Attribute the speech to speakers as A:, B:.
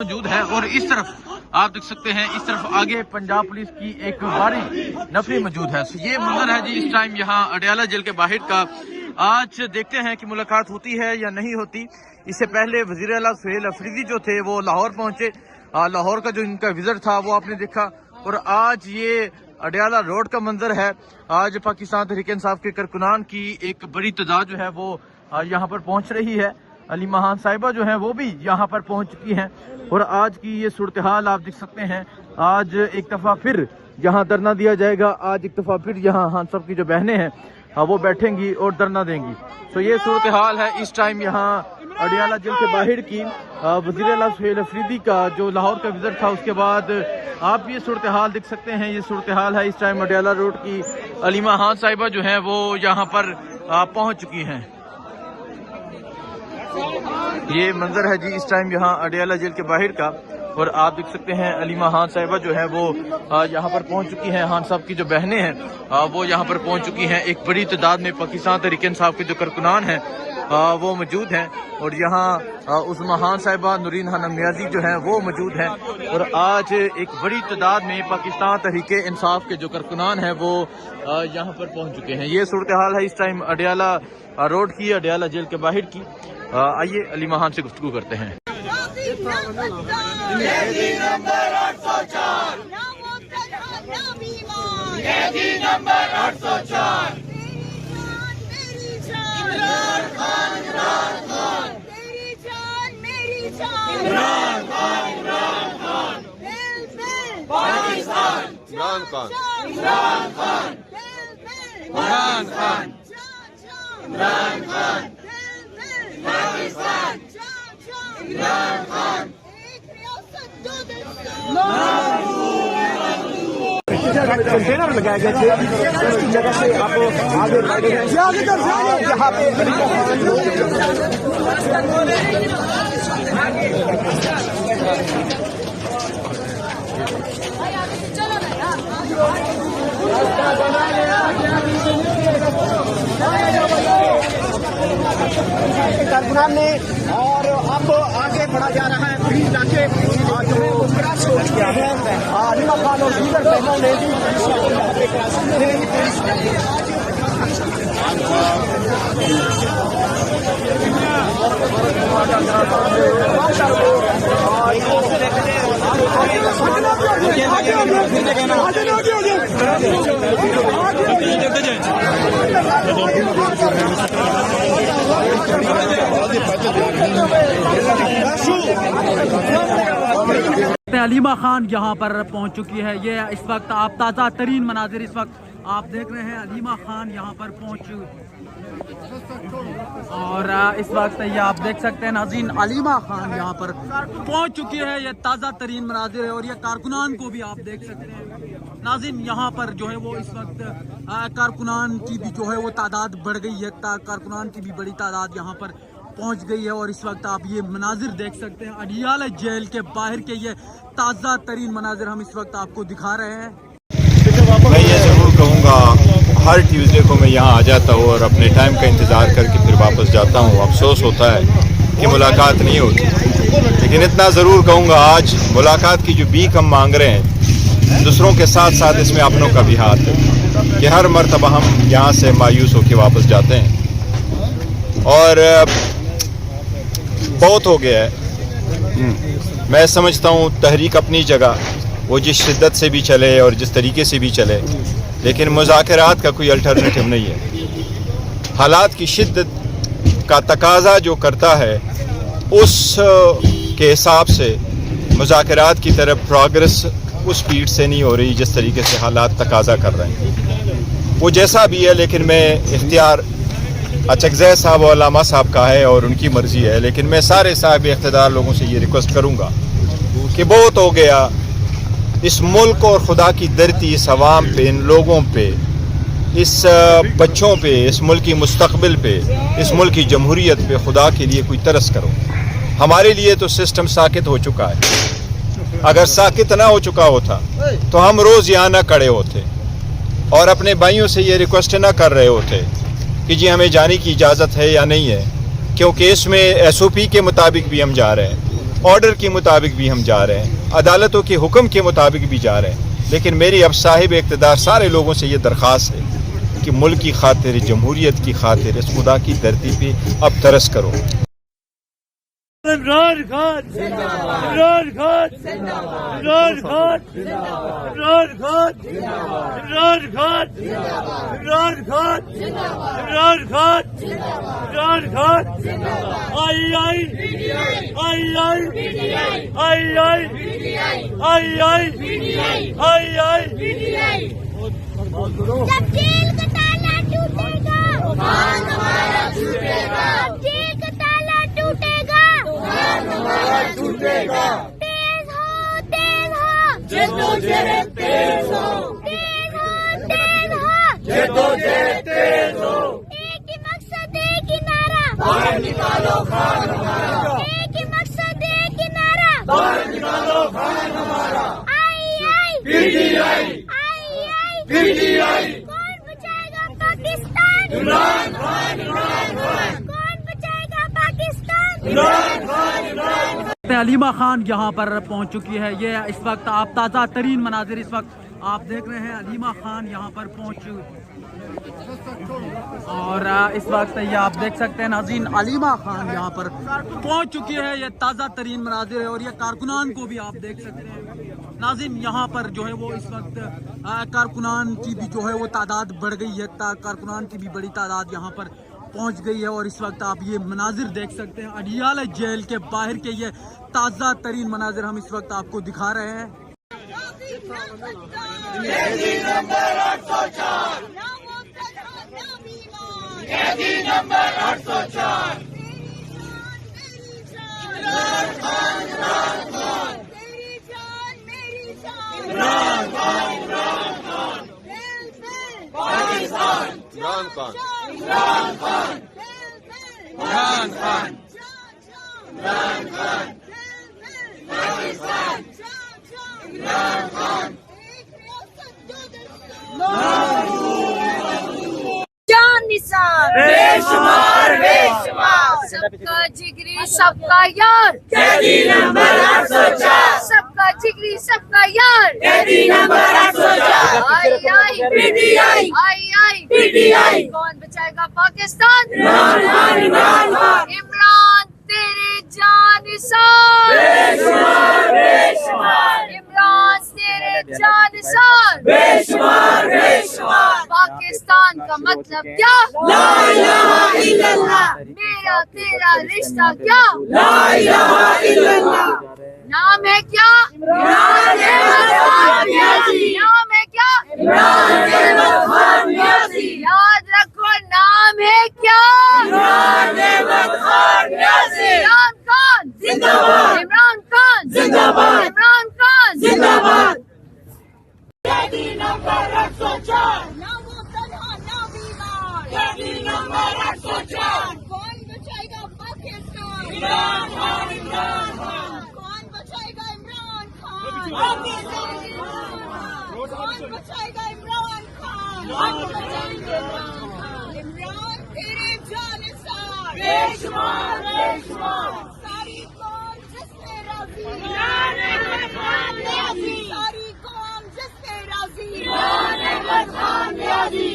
A: मौजूद है और इस तरफ आप देख सकते हैं, इस तरफ आगे पंजाब पुलिस की एक भारी नफरी मौजूद है। ये मंजर है जी इस टाइम यहाँ अडयाला जेल के बाहर का। आज देखते हैं कि मुलाकात होती है या नहीं होती। इससे पहले वजीर आला सुहेल अफरीदी जो थे वो लाहौर पहुंचे। लाहौर का जो इनका विजिट था वो आपने देखा। और आज ये अडयाला रोड का मंजर है। आज पाकिस्तान तहरीक इंसाफ के कारकुनान की एक बड़ी तादाद जो है वो यहाँ पर पहुंच रही है। अलीमा खान साहिबा जो हैं वो भी यहाँ पर पहुंच चुकी हैं। और आज की ये सूरत हाल आप देख सकते हैं। आज एक दफ़ा फिर यहाँ धरना दिया जाएगा। आज एक दफ़ा फिर यहाँ खान साहब की जो बहनें हैं वो बैठेंगी और धरना देंगी। तो ये सूरत हाल है इस टाइम यहाँ अडयाला जेल के बाहर की। वज़ीर आला सुहेल अफरीदी का जो लाहौर का विजिट था उसके बाद आप ये सूरत हाल देख सकते हैं। ये सूरत हाल है इस टाइम अडयाला रोड की। अलीमा खान साहिबा जो हैं वो यहाँ पर पहुँच चुकी हैं। ये मंजर है जी इस टाइम यहाँ अडयाला जेल के बाहर का। और आप देख सकते हैं अलीमा खान साहिबा जो है वो यहाँ पर पहुँच चुकी हैं। खान साहब की जो बहनें हैं वो यहाँ पर पहुँच चुकी हैं। एक बड़ी तादाद में पाकिस्तान तहरीक इंसाफ के जो कारकुनान हैं वो मौजूद हैं। और यहाँ उस्मा खान साहिबा, नूरीन खानम नियाजी जो हैं वो मौजूद हैं। और आज एक बड़ी तादाद में पाकिस्तान तहरीक इंसाफ के जो कारकुनान हैं वो यहाँ पर पहुँच चुके हैं। ये सूरत हाल है इस टाइम अडयाला रोड की, अडयाला जेल के बाहर की। आइए अलीमा खान से गुफ्तगू करते हैं।
B: कंटेनर लगाए गए थे उसकी जगह से आप आगे बढ़े हैं। यहाँ पे कारकुनान ने और अब आगे बढ़ा जा रहा है। वही जाके जो है वो क्रैश हो गया है। अलीमा खान और दीगर बहनों ने
C: अलीमा खान यहाँ पर पहुँच चुकी है। ये इस वक्त आप ताज़ा तरीन मनाजिर इस वक्त आप देख रहे हैं। अलीमा खान यहाँ पर पहुँच और इस वक्त ये आप देख सकते हैं नाज़रीन, अलीमा खान यहाँ पर पहुँच चुकी है। ये ताज़ा तरीन मनाजिर है। और ये कारकुनान को भी आप देख सकते हैं नाज़रीन। यहाँ पर जो है वो इस वक्त कारकुनान की भी जो है वो तादाद बढ़ गई है। कारकुनान की भी बड़ी तादाद यहाँ पर पहुंच गई है। और इस वक्त आप ये मनाजिर देख सकते हैं अडयाला जेल के बाहर के। ये ताज़ा तरीन मनाजिर हम इस वक्त आपको दिखा रहे हैं।
D: मैं ये ज़रूर कहूँगा, हर ट्यूसडे को मैं यहाँ आ जाता हूँ और अपने टाइम का इंतज़ार करके फिर वापस जाता हूँ। अफसोस होता है कि मुलाकात नहीं होती, लेकिन इतना ज़रूर कहूँगा आज मुलाकात की जो भीख हम मांग रहे हैं, दूसरों के साथ साथ इसमें अपनों का भी हाथ है कि हर मरतबा हम यहाँ से मायूस होकर वापस जाते हैं। और बहुत हो गया है। मैं समझता हूँ तहरीक अपनी जगह वो जिस शिद्दत से भी चले और जिस तरीके से भी चले, लेकिन मुज़ाकरात का कोई अल्टरनेटिव नहीं है। हालात की शिद्दत का तकाज़ा जो करता है उस के हिसाब से मुज़ाकरात की तरफ प्रोग्रेस उस स्पीड से नहीं हो रही जिस तरीके से हालात तकाज़ा कर रहे हैं। वो जैसा भी है, लेकिन मैं इख्तियार अचकज़ै साहब और अल्लामा साहब का है और उनकी मर्ज़ी है। लेकिन मैं सारे साहब इख्तियार लोगों से ये रिक्वेस्ट करूँगा कि बहुत हो गया। इस मुल्क और खुदा की धरती, इस अवाम पे, इन लोगों पे, इस बच्चों पे, इस मुल्क की मुस्तक़बिल पे, इस मुल्क की जमहूरियत पे खुदा के लिए कोई तरस करो। हमारे लिए तो सिस्टम साकित हो चुका है। अगर साकित ना हो चुका होता तो हम रोज़ यहाँ ना खड़े होते और अपने भाइयों से ये रिक्वेस्ट ना कर रहे होते कि जी हमें जाने की इजाज़त है या नहीं है, क्योंकि इसमें SOP के मुताबिक भी हम जा रहे हैं। ऑर्डर के मुताबिक भी हम जा रहे हैं, अदालतों के हुक्म के मुताबिक भी जा रहे हैं। लेकिन मेरी अब साहिब इक़्तिदार सारे लोगों से ये दरख्वास्त है कि मुल्क की खातिर, जमहूरियत की खातिर इस खुदा की धरती पे अब तरस करो।
E: इमरान खान इमरान खान इमरान खान इमरान खान इमरान खान इमरान खान इमरान खान इमरान खान आई आई आई आई आई आई आई आई आई आई
F: जब जेल का ताला टूटेगा, मान हमारा टूटेगा। जब जेल का ताला टूटेगा, मान हमारा टूटेगा। तेज हो जद्दोजहद तेज हो, तेज हो जद्दोजहद तेज हो। एक ही मकसद, एक ही नारा, बाहर निकालो खान हमारा। एक ही मकसद, एक ही नारा, बाहर निकालो खान हमारा। आई आई पीटीआई, PTI। कौन बचाएगा पाकिस्तान? इमरान खान, इमरान खान। कौन बचाएगा पाकिस्तान? इमरान खान, इमरान खान।
C: हलीमा खान यहाँ पर पहुँच चुकी है। ये इस वक्त आप ताज़ा तरीन मनाजिर इस वक्त आप देख रहे हैं। हलीमा खान यहाँ पर पहुँच और इस वक्त ये आप देख सकते हैं नाज़रीन, हलीमा खान यहाँ पर पहुँच चुकी है। ये ताज़ा तरीन मनाजिर है और ये कारकुनान को भी आप देख सकते हैं नाज़रीन। यहाँ पर जो है वो इस वक्त कारकुनान की भी जो है वो तादाद बढ़ गई है। कारकुनान की भी बड़ी तादाद यहाँ पर पहुँच गई है और इस वक्त आप ये मनाजिर देख सकते हैं। अडियाला जेल के बाहर के ये ताज़ा तरीन मनाजिर हम इस वक्त आपको दिखा रहे हैं।
D: इमरान खान,
F: इमरान खान, इमरान खान, इमरान खान, पाकिस्तान, इमरान खान। जान निसार, बेशुमार, बेशुमार। सबका जिगरी, सबका यार, कैदी नंबर 804। सबका जिगरी, सबका यार, कैदी नंबर 804। आई आई पीटीआई, आई आई पीटीआई। कौन बचाएगा पाकिस्तान? इमरान खान, इमरान खान। इमरान तेरे जानिसार, बेशुमार, बेशुमार। इमरान तेरे जानिसार, बेशुमार, बेशुमार। पाकिस्तान का मतलब क्या? ला इलाहा इल्लल्लाह। मेरा तेरा रिश्ता क्या? ला इलाहा इल्लल्लाह। नाम है क्या? इमरान खान नियाज़ी। नाम है क्या? इमरान खान नियाज़ी। याद रखो नाम है क्या? इमरान खान नियाज़ी। इमरान खान जिंदाबाद, इमरान खान जिंदाबाद, इमरान खान जिंदाबाद। कैदी नंबर 804, ना वो तन्हा ना बीमार। कैदी नंबर 804। कौन बचाएगा पाकिस्तान? इमरान खान, इमरान खान। कौन बचाएगा इमरान खान? पाकिस्तान, इमरान खान। कौन बचाएगा इमरान खान? कौन बचाएगा इमरान खान? इमरान तेरे जानिसार, बेशुमार, बेशुमार। सारी कौम जिससे राजी, इमरान खान नियाज़ी। सारी कौम जिससे राजी, इमरान खान नियाज़ी।